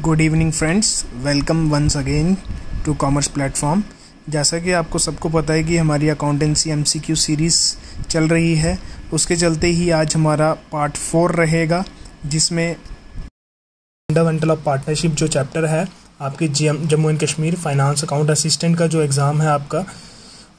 Good evening friends, welcome once again to commerce platform. जैसा कि आपको सबको पता है कि हमारी अकाउंटेंसी एमसीक्यू सीरीज़ चल रही है, उसके चलते ही आज हमारा पार्ट 4 रहेगा, जिसमें फंडामेंटल ऑफ पार्टनरशिप जो चैप्टर है आपके Jammu and Kashmir finance account assistant का जो एग्ज़ाम है आपका,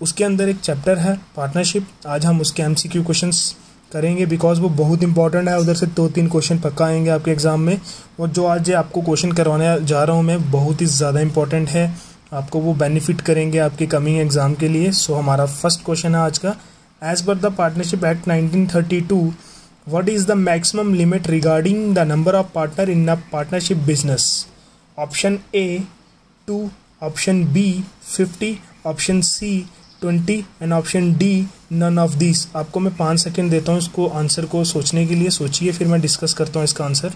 उसके अंदर एक चैप्टर है पार्टनरशिप। आज हम उसके एमसीक्यू क्वेश्चंस करेंगे बिकॉज वो बहुत इंपॉर्टेंट है। उधर से 2-3 क्वेश्चन पक्का आएंगे आपके एग्ज़ाम में, और जो आज आपको क्वेश्चन करवाने जा रहा हूँ मैं बहुत ही ज़्यादा इंपॉर्टेंट है, आपको वो बेनिफिट करेंगे आपके कमिंग एग्ज़ाम के लिए। सो हमारा फर्स्ट क्वेश्चन है आज का, as per the partnership act 1932 what is the maximum limit regarding the number of partner in a partnership business? Option A 2, option B 50, option C 20 and option D none of this. आपको मैं 5 second देता हूँ इसको answer को सोचने के लिए, सोचिए, फिर मैं डिस्कस करता हूँ इसका आंसर।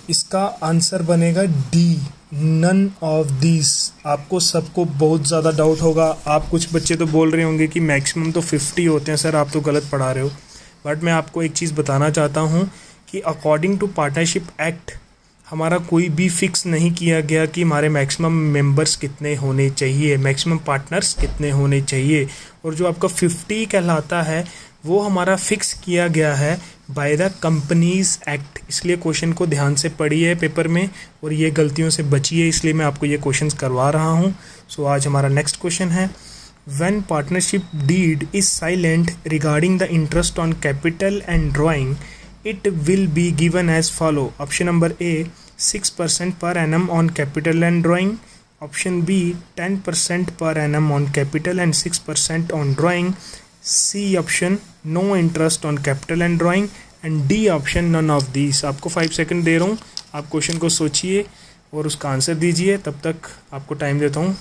इसका आंसर बनेगा डी, नन ऑफ दिस। आपको सबको बहुत ज़्यादा डाउट होगा, आप कुछ बच्चे तो बोल रहे होंगे कि मैक्सिमम तो 50 होते हैं सर, आप तो गलत पढ़ा रहे हो। बट मैं आपको एक चीज़ बताना चाहता हूँ कि अकॉर्डिंग टू पार्टनरशिप एक्ट हमारा कोई भी फिक्स नहीं किया गया कि हमारे मैक्सिमम मेंबर्स कितने होने चाहिए, मैक्सिमम पार्टनर्स कितने होने चाहिए। और जो आपका 50 कहलाता है वो हमारा फिक्स किया गया है बाय द कंपनीज एक्ट। इसलिए क्वेश्चन को ध्यान से पढ़िए पेपर में और ये गलतियों से बचिए, इसलिए मैं आपको ये क्वेश्चंस करवा रहा हूँ। आज हमारा नेक्स्ट क्वेश्चन है, when partnership deed is silent regarding the interest on capital and drawing it will be given as follow. Option number A 6% per annum on capital and drawing, option B 10% per annum on capital and 6% on drawing, C option no interest on capital and drawing, and D option none of these. आपको 5 second दे रहा हूँ, आप question को सोचिए और उसका answer दीजिए, तब तक आपको टाइम देता हूँ।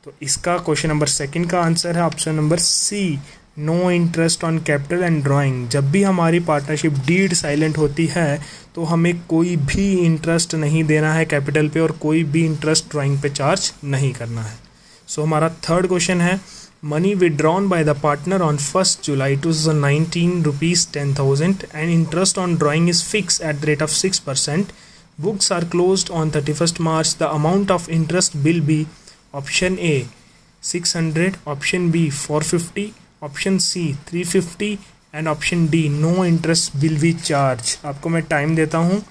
तो इसका क्वेश्चन नंबर 2 का आंसर है option number C, no interest on capital and drawing. जब भी हमारी पार्टनरशिप डीड साइलेंट होती है तो हमें कोई भी इंटरेस्ट नहीं देना है कैपिटल पे और कोई भी इंटरेस्ट ड्राइंग पे चार्ज नहीं करना है। हमारा थर्ड क्वेश्चन है, money withdrawn by the partner on 1 July 2019 rupees 10,000 and interest on drawing is fix at the rate of 6%. Books are closed on 31st March. The amount of interest will be option A 600, option B 450, option C 350 and option D no interest will be charge. आपको मैं time देता हूँ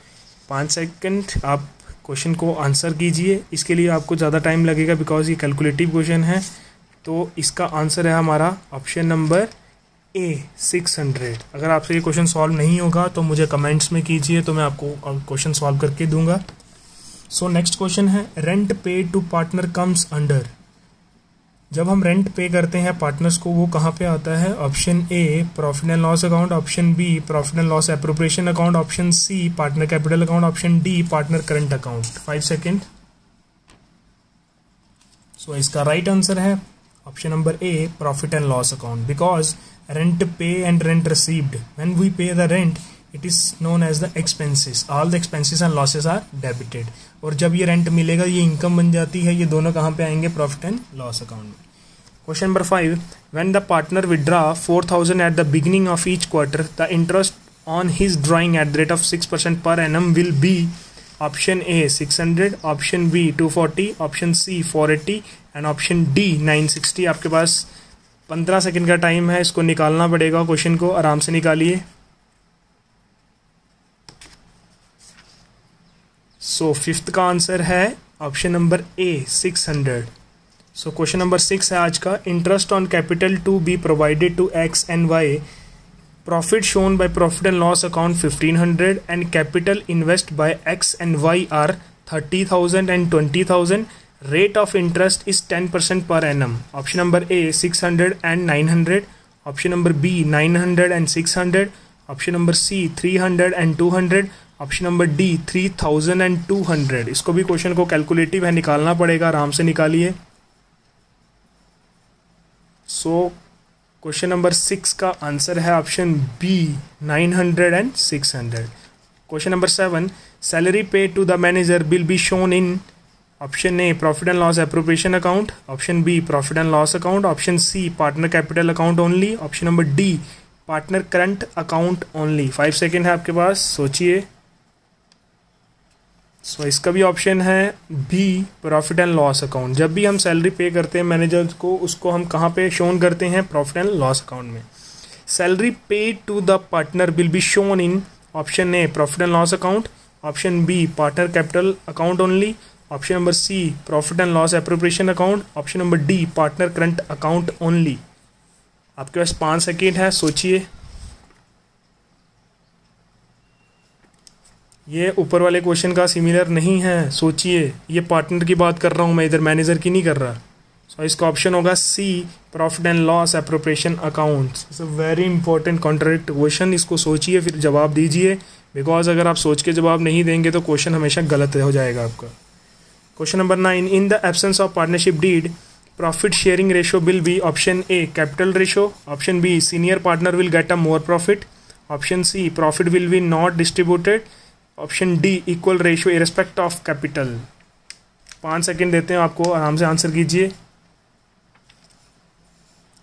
5 second, आप question को answer कीजिए। इसके लिए आपको ज़्यादा टाइम लगेगा बिकॉज ये कैलकुलेटिव क्वेश्चन है। तो इसका आंसर है हमारा ऑप्शन नंबर ए 600। अगर आपसे ये क्वेश्चन सॉल्व नहीं होगा तो मुझे कमेंट्स में कीजिए, तो मैं आपको क्वेश्चन सॉल्व करके दूंगा। नेक्स्ट क्वेश्चन है, rent paid to partner comes under. जब हम रेंट पे करते हैं पार्टनर्स को, वो कहाँ पे आता है? Option A profit and loss account, option B profit and loss appropriation account, option C partner capital account, option D partner current account. 5 second. इसका राइट आंसर है option number A profit and loss account, because rent pay and rent received, when we pay the rent it is known as the expenses, all the expenses and losses are debited. और जब ये rent मिलेगा ये income बन जाती है, ये दोनों कहाँ पे आएंगे? प्रॉफिट एंड लॉस अकाउंट में। Question number 5, when the partner withdraw 4,000 at the beginning of each quarter, the interest on his drawing at the rate of 6% per annum will be option A 600, option B 240, option C 480 and option D 960। आपके पास 15 second का time है, इसको निकालना पड़ेगा, question को आराम से निकालिए। फिफ्थ का आंसर है option number A 600। Question number 6 है आज का, interest on capital to be provided to X and Y, profit shown by profit and loss account 1500 and capital invest by X and Y are 30,000 and 20,000. Rate of interest is 10% per annum. Option number A 600 and 900, option number B 900 and 600, option number C 300 and 200, option number D 3000 and 200. इसको भी question को calculative है, निकालना पड़ेगा, आराम से निकालिए। Question number 6 का आंसर है option B 900 and 600. Question number 7, salary pay to the manager will be shown in option A profit and loss appropriation account, option B profit and loss account, option C partner capital account only, option number D partner current account only. 5 second है आपके पास, सोचिए। So इसका भी option है B, profit and loss account. जब भी हम सैलरी पे करते हैं मैनेजर को, उसको हम कहाँ पे शोन करते हैं? प्रॉफिट एंड लॉस अकाउंट में। Salary paid to the partner will be shown in option A, profit and loss account, option B, partner capital account only, option number C, profit and loss appropriation account, option number D, partner current account only. आपके पास 5 second है, सोचिए। ये ऊपर वाले question का similar नहीं है, सोचिए। ये पार्टनर की बात कर रहा हूँ मैं, इधर मैनेजर की नहीं कर रहा। सो इसका ऑप्शन होगा C, profit and loss appropriation account. It's a very important contradict question, इसको सोचिए फिर जवाब दीजिए, बिकॉज अगर आप सोच के जवाब नहीं देंगे तो क्वेश्चन हमेशा गलत हो जाएगा आपका। Question number 9, in the absence of partnership deed profit sharing ratio will be option A, capital ratio, option B, senior partner will get a more profit, option C, profit will be not distributed, option D, equal ratio irrespective of capital. 5 second देते हैं आपको, आराम से answer कीजिए।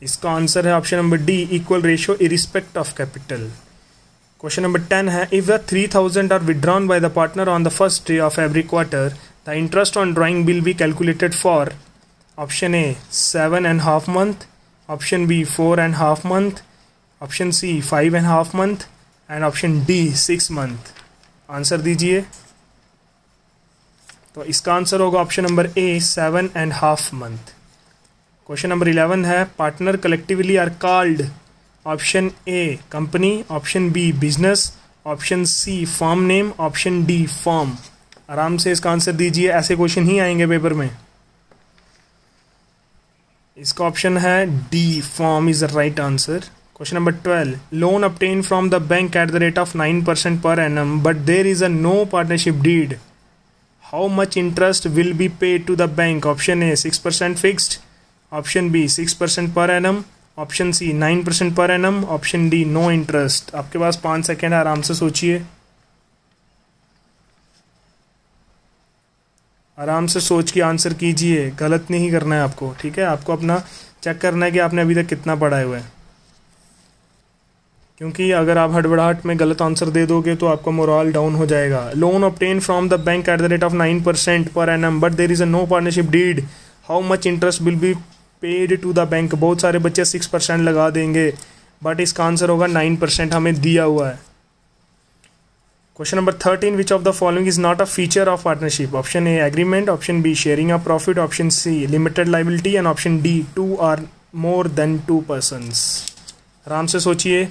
इसका answer है option number D, equal ratio irrespective of capital. Question number 10 है, if the 3000 are withdrawn by the partner on the first day of every quarter, the interest on drawing will be calculated for option A 7.5 month, option B 4.5 month, option C 5.5 month and option D 6 month। Answer दीजिए। तो इसका आंसर होगा option number A, 7.5 month। Question number 11 है, partner collectively are called option A, company, option B, business, option C, firm name, option D, firm. आराम से इसका answer दीजिए, ऐसे क्वेश्चन ही आएंगे पेपर में। इसका ऑप्शन है D, firm is the right answer. Question number 12, loan obtained from the bank at the rate of 9% per annum, but there is a no partnership deed. How much interest will be paid to the bank? Option A 6% fixed, option B 6% per annum, option C 9% per annum, option D no interest। आपके पास 5 second, आराम से सोचिए, आराम से सोच के answer कीजिए, गलत नहीं करना है आपको, ठीक है? आपको अपना चेक करना है कि आपने अभी तक कितना पढ़ा हुआ है, क्योंकि अगर आप हड़बड़ाहट में गलत आंसर दे दोगे तो आपका मोरल डाउन हो जाएगा। Loan obtained from the bank at the rate of 9% per annum, but there is a no partnership deed, how much interest will be paid to the bank. बहुत सारे बच्चे 6% लगा देंगे, बट इसका आंसर होगा 9%, हमें दिया हुआ है। Question number 13, which of the following is not a feature of partnership? Option A, agreement, option B, sharing of profit, option C, limited liability and option D, 2 or more than 2 persons। आराम से सोचिए।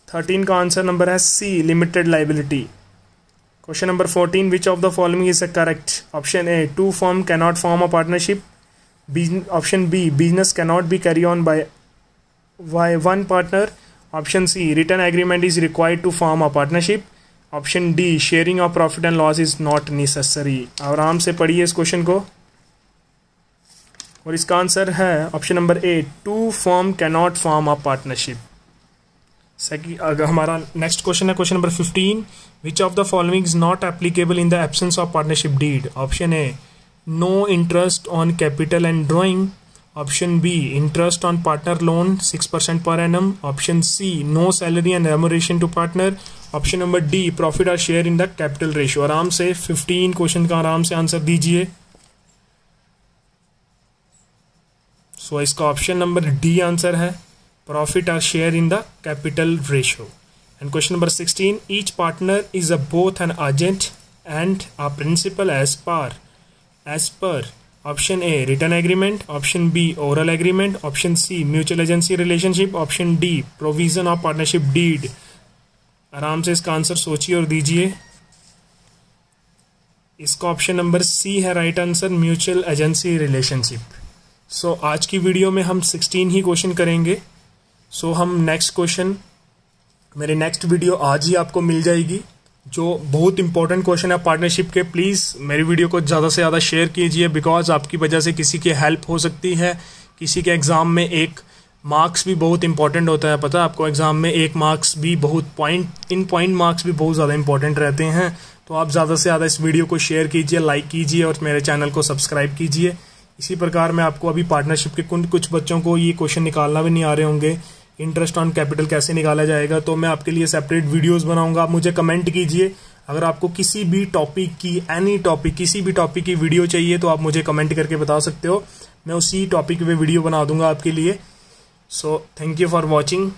13 का answer number है C, limited liability. Question number 14, which of the following is correct? Option A, 2 firm cannot form a partnership, option B, business cannot be carry on by 1 partner, option C, written agreement is required to form a partnership, option D, sharing of profit and loss is not necessary. आराम से पढ़िए इस question को, और इसका answer है option number A, 2 firm cannot form a partnership. अगर हमारा नेक्स्ट क्वेश्चन है question number 15, which of the following is not applicable in the absence of partnership deed? Option A, no interest on capital and drawing, option B, interest on partner loan 6% per annum, option C, no salary and remuneration to partner, option number D, profit और share in the capital ratio. आराम से 15 question का आराम से answer दीजिए। सो इसका option number D answer है, profit or share in the capital ratio। And question number 16, each partner is a both an agent and a principal as per option A, written agreement, option B, oral agreement, option C, mutual agency relationship, option D, provision of partnership deed। आराम से इसका answer सोचिए और दीजिए। इसका option number C है right answer, mutual agency relationship. सो आज की वीडियो में हम 16 ही क्वेश्चन करेंगे। सो हम नेक्स्ट क्वेश्चन, मेरे नेक्स्ट वीडियो आज ही आपको मिल जाएगी, जो बहुत इंपॉर्टेंट क्वेश्चन है पार्टनरशिप के। प्लीज़ मेरी वीडियो को ज़्यादा से ज़्यादा शेयर कीजिए, बिकॉज आपकी वजह से किसी की हेल्प हो सकती है। किसी के एग्ज़ाम में एक मार्क्स भी बहुत इंपॉर्टेंट होता है, पता है आपको? एग्ज़ाम में एक मार्क्स भी बहुत पॉइंट मार्क्स भी बहुत ज़्यादा इंपॉर्टेंट रहते हैं। तो आप ज़्यादा से ज़्यादा इस वीडियो को शेयर कीजिए, लाइक कीजिए और मेरे चैनल को सब्सक्राइब कीजिए। इसी प्रकार मैं आपको अभी पार्टनरशिप के कुछ बच्चों को ये क्वेश्चन निकालना भी नहीं आ रहे होंगे, इंटरेस्ट ऑन कैपिटल कैसे निकाला जाएगा, तो मैं आपके लिए सेपरेट वीडियोस बनाऊंगा। आप मुझे कमेंट कीजिए, अगर आपको किसी भी टॉपिक की किसी भी टॉपिक की वीडियो चाहिए तो आप मुझे कमेंट करके बता सकते हो, मैं उसी टॉपिक पे वीडियो बना दूंगा आपके लिए। So thank you for watching.